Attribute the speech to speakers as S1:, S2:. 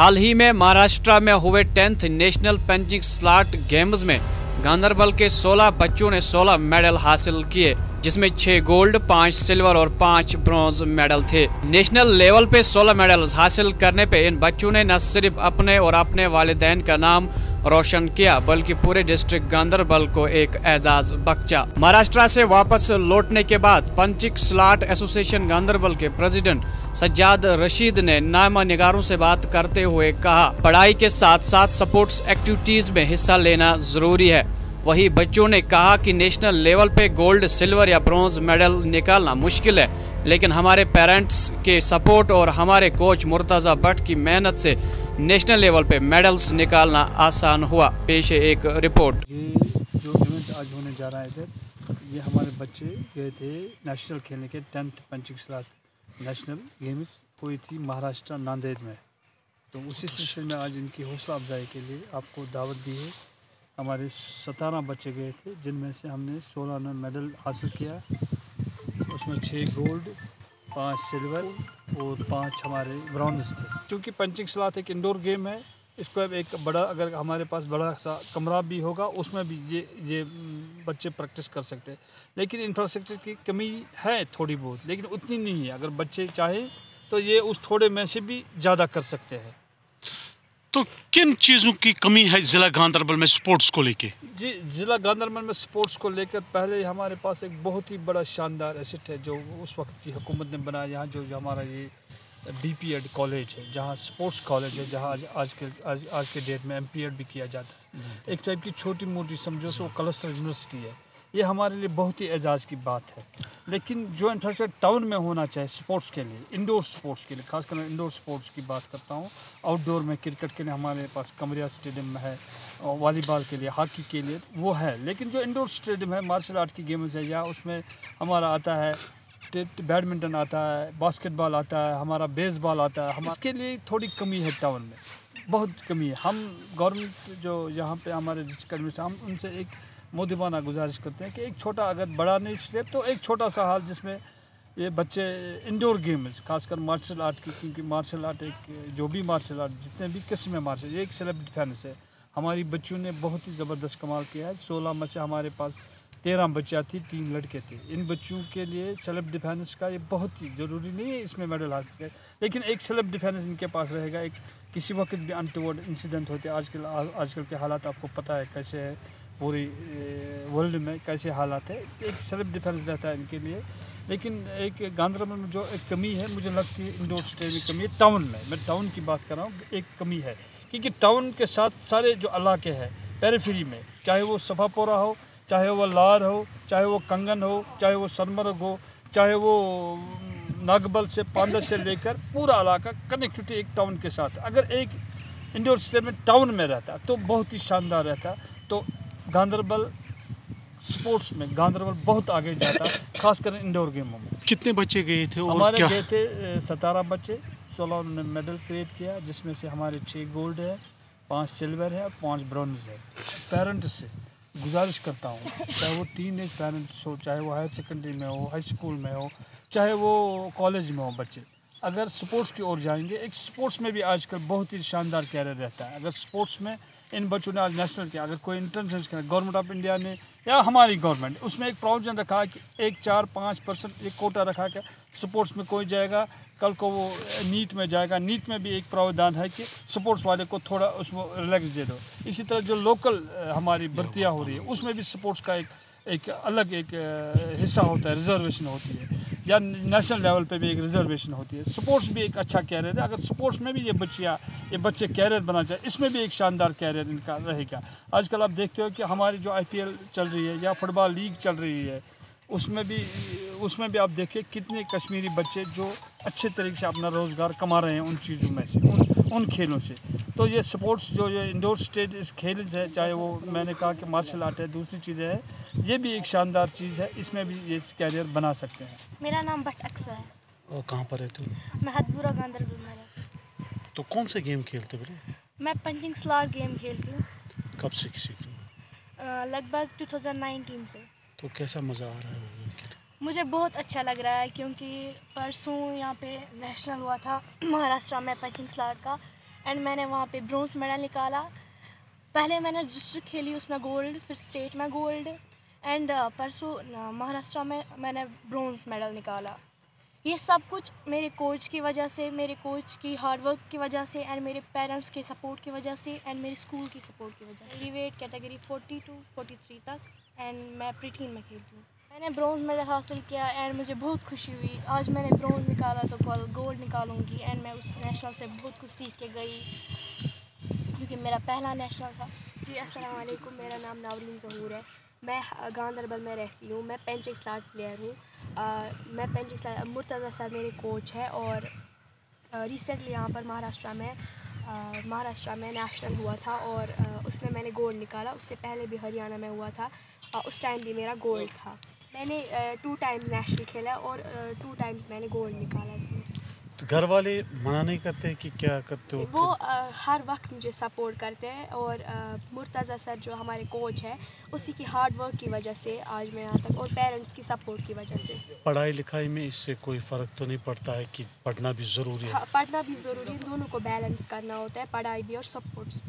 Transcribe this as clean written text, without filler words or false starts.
S1: حال ہی میں مہاراشٹر میں ہوئے 10th national punching slot games میں گاندربل کے 16 بچوں نے 16 میڈل حاصل کیے، جس میں 6 گولڈ، 5 سلور اور 5 برونز میڈل تھے۔ نیشنل لیول پہ 16 میڈلز حاصل کرنے پہ ان بچوں نے نہ صرف اپنے اور اپنے والدین کا نام روشن کیا بلکہ پورے ڈسٹرکٹ گاندربل کو ایک اعزاز بخشا۔ مہاراشٹر سے واپس لوٹنے کے بعد پنچنگ سلاٹ ایسوسی ایشن گاندربل کے پریزیڈنٹ سجاد رشید نے نامہ نگاروں سے بات کرتے ہوئے کہا، پڑھائی کے ساتھ ساتھ سپورٹس ایکٹیویٹیز میں حصہ لینا ضروری ہے۔ وہی بچوں نے کہا کہ نیشنل لیول پہ گولڈ، سلور یا برونز میڈل نکالنا مشکل ہے، لیکن ہمارے پیرنٹس کے سپورٹ اور ہمارے کوچ مرتضی بٹ کی محنت سے نیشنل لیول پہ میڈلز نکالنا آسان ہوا۔ پیش ہے ایک رپورٹ۔
S2: یہ جو ایونٹ آج ہونے جا رہا ہے ادھر، یہ ہمارے بچے گئے تھے نیشنل کھیلنے کے 10th punching slot national games ہوئی تھی مہاراشٹر ناندیڑ میں، تو اسی سلسلے میں آج ان کی حوصلہ افزائی کے لیے آپ کو دعوت دی ہے۔ ہمارے 17 بچے گئے تھے، جن میں سے ہم نے 16 نے میڈل حاصل کیا، اس میں 6 گولڈ، 5 سلور اور 5 ہمارے برونز تھے۔ چونکہ پنچنگ سلاٹ ایک انڈور گیم ہے، اس کو اب ایک بڑا، اگر ہمارے پاس بڑا سا کمرہ بھی ہوگا اس میں بھی یہ بچے پریکٹس کر سکتے ہیں، لیکن انفراسٹرکچر کی کمی ہے تھوڑی بہت، لیکن اتنی نہیں ہے۔ اگر بچے چاہیں تو یہ اس تھوڑے میں سے بھی زیادہ کر سکتے ہیں۔
S3: تو کن چیزوں کی کمی ہے ضلع گاندربل میں سپورٹس کو لے کے؟
S2: جی، ضلع گاندربل میں سپورٹس کو لے کر پہلے ہمارے پاس ایک بہت ہی بڑا شاندار ایسٹ ہے جو اس وقت کی حکومت نے بنایا، یہاں جو ہمارا یہ بی ایڈ کالج ہے، جہاں سپورٹس کالج ہے، جہاں آج کے ڈیٹ میں ایم ایڈ بھی کیا جاتا ہے۔ ایک ٹائپ کی چھوٹی موٹی سمجھو سو کلسٹر یونیورسٹی ہے۔ یہ ہمارے لیے بہت ہی اعزاز کی بات ہے، لیکن جو انفراسٹرکچر ٹاؤن میں ہونا چاہیے سپورٹس کے لیے، انڈور سپورٹس کے لیے، خاص کر انڈور سپورٹس کی بات کرتا ہوں۔ آؤٹ ڈور میں کرکٹ کے لیے ہمارے پاس کمریا اسٹیڈیم میں ہے، والی بال کے لیے، ہاکی کے لیے وہ ہے، لیکن جو انڈور اسٹیڈیم ہے مارشل آرٹ کی گیمز ہے، یا اس میں ہمارا آتا ہے بیڈمنٹن آتا ہے، باسکٹ بال آتا ہے، ہمارا بیس بال آتا ہے، اس کے لیے تھوڑی کمی ہے ٹاؤن میں، بہت کمی ہے۔ ہم گورنمنٹ جو یہاں پہ ہمارے ڈسٹرکٹ ایڈمنسٹریشن، ہم ان سے ایک مودبانہ گزارش کرتے ہیں کہ ایک چھوٹا، اگر بڑا نہیں اسٹیپ تو ایک چھوٹا سا ہال جس میں یہ بچے انڈور گیمز، خاص کر مارشل آرٹ کی، کیونکہ مارشل آرٹ ایک جو بھی مارشل آرٹ جتنے بھی قسم ہے مارشل، یہ ایک سیلف ڈیفینس ہے۔ ہماری بچوں نے بہت ہی زبردست کمال کیا ہے۔ 16 میں سے ہمارے پاس 13 بچیاں تھیں، 3 لڑکے تھے۔ ان بچوں کے لیے سیلف ڈیفینس کا یہ بہت ہی ضروری نہیں ہے اس میں میڈل حاصل کرے، لیکن ایک سیلف ڈیفینس ان کے پاس رہے گا۔ ایک کسی وقت بھی انٹوورڈ انسیڈنٹ ہوتے ہیں، آج کل کے حالات آپ کو پتہ ہے کیسے ہے، پوری ورلڈ میں کیسے حالات ہے، ایک سیلف ڈیفینس رہتا ہے ان کے لیے۔ لیکن ایک گاندربل میں جو ایک کمی ہے مجھے لگتی ہے انڈور اسٹیڈیم کی کمی ہے ٹاؤن میں ٹاؤن کی بات کر رہا ہوں، ایک کمی ہے، کیونکہ ٹاؤن کے ساتھ سارے جو علاقے ہیں پیریفری میں، چاہے وہ صفا پورہ ہو، چاہے وہ لار ہو، چاہے وہ کنگن ہو، چاہے وہ سنمرگ ہو، چاہے وہ ناگبل سے پاندر سے لے کر پورا علاقہ کنیکٹیوٹی ایک ٹاؤن کے ساتھ، اگر ایک انڈور اسٹیڈیم میں ٹاؤن میں رہتا تو بہت ہی شاندار رہتا، تو گاندربل سپورٹس میں گاندربل بہت آگے جاتا، خاص کر انڈور گیموں میں۔
S3: کتنے بچے گئے تھے؟
S2: ہمارے گئے تھے 17 بچے، 16 نے میڈل کریٹ کیا، جس میں سے ہمارے 6 گولڈ ہے، 5 سلور ہے اور 5 برونز ہے۔ پیرنٹ سے گزارش کرتا ہوں، چاہے وہ ٹین ایج پیرنٹس ہو، چاہے وہ ہائر سیکنڈری میں ہو، ہائی اسکول میں ہو، چاہے وہ کالج میں ہو، بچے اگر سپورٹس کی اور جائیں گے، ایک سپورٹس میں بھی آج کل بہت ہی شاندار کیریئر رہتا ہے۔ اگر سپورٹس میں ان بچوں نے آج نیشنل کیا، اگر کوئی انٹرنیشنل کیا، گورنمنٹ آف انڈیا نے یا ہماری گورنمنٹ اس میں ایک پروویژن رکھا کہ ایک 4-5% ایک کوٹا رکھا کہ سپورٹس میں کوئی جائے گا، کل کو وہ نیٹ میں جائے گا، نیٹ میں بھی ایک پراوڈھان ہے کہ سپورٹس والے کو تھوڑا اس کو ریلیکس دے دو۔ اسی طرح جو لوکل ہماری بھرتیاں ہو رہی ہے اس میں بھی سپورٹس کا ایک الگ ایک حصہ ہوتا ہے، ریزرویشن ہوتی ہے، یا نیشنل لیول پہ بھی ایک ریزرویشن ہوتی ہے۔ سپورٹس بھی ایک اچھا کیریئر ہے، اگر سپورٹس میں بھی یہ بچے کیریئر بنا چاہے، اس میں بھی ایک شاندار کیریئر ان کا رہے گا۔ آج کل آپ دیکھتے ہو کہ ہماری جو IPL چل رہی ہے یا فٹ بال لیگ چل رہی ہے، اس میں بھی آپ دیکھیں کتنے کشمیری بچے جو اچھے طریقے سے اپنا روزگار کما رہے ہیں ان چیزوں میں سے، ان کھیلوں سے۔ تو یہ سپورٹس جو یہ انڈور اسٹیٹ کھیل ہے، چاہے وہ میں نے کہا کہ مارشل آرٹ ہے، دوسری چیزیں ہے، یہ بھی ایک شاندار چیز ہے، اس میں بھی یہ کیریئر بنا سکتے ہیں۔
S4: میرا نام بٹ اکثر ہے۔
S3: اور کہاں پر رہتے ہو؟
S4: میں ہتھپورہ گاندربل میں رہتی ہوں۔
S3: تو کون سے گیم کھیلتے ہو؟
S4: میں پنچنگ سلاٹ گیم کھیلتی ہوں۔
S3: کب سے سیکھ رہے ہو؟
S4: لگ بھگ 2019 سے۔
S3: تو کیسا مزہ آ رہا ہے؟
S4: مجھے بہت اچھا لگ رہا ہے، کیونکہ پرسوں یہاں پہ نیشنل ہوا تھا مہاراشٹر میں پنچنگ سلاٹ کا، اینڈ میں نے وہاں پہ برونز میڈل نکالا. پہلے میں نے ڈسٹرکٹ کھیلی, اس میں گولڈ, پھر اسٹیٹ میں گولڈ, اینڈ پرسوں مہاراشٹرا میں میں نے برونز میڈل نکالا. یہ سب کچھ میرے کوچ کی وجہ سے, میرے کوچ کی ہارڈ ورک کی وجہ سے, اینڈ میرے پیرنٹس کے سپورٹ کی وجہ سے, اینڈ میرے اسکول کی سپورٹ کی وجہ سے. میری ویٹ کیٹیگری 40 to 43 تک, اینڈ میں پریٹین میں کھیلتی ہوں. میں نے برونز میڈل حاصل کیا اینڈ مجھے بہت خوشی ہوئی. آج میں نے برونز نکالا تو کل گولڈ نکالوں گی, اینڈ میں اس نیشنل سے بہت کچھ سیکھ کے گئی کیونکہ میرا پہلا نیشنل تھا. جی السلام علیکم, میرا نام ناورین ظہور ہے. میں گاندربل میں رہتی ہوں. میں پنچنگ سلاٹ پلیئر ہوں. میں پنچنگ سلاٹ, مرتضیٰ سر میرے کوچ ہے, اور ریسنٹلی یہاں پر مہاراشٹرا میں نیشنل ہوا تھا, اور اس میں نے گولڈ نکالا. اس سے پہلے بھی ہریانہ میں ہوا تھا, اس ٹائم بھی میرا گولڈ تھا. میں نے 2 ٹائم نیشنل کھیلا اور 2 ٹائمز میں نے گولڈ نکالا اس میں.
S3: تو گھر والے منع نہیں کرتے کہ کیا کرتے ہو؟
S4: وہ ہر وقت مجھے سپورٹ کرتے ہیں, اور مرتضیٰ سر جو ہمارے کوچ ہے, اسی کی ہارڈ ورک کی وجہ سے آج میں یہاں تک, اور پیرنٹس کی سپورٹ کی وجہ سے.
S3: پڑھائی لکھائی میں اس سے کوئی فرق تو نہیں پڑتا ہے کہ پڑھنا بھی ضروری ہے؟
S4: پڑھنا بھی ضروری ہے, دونوں کو بیلنس کرنا ہوتا ہے, پڑھائی بھی اور سپورٹس.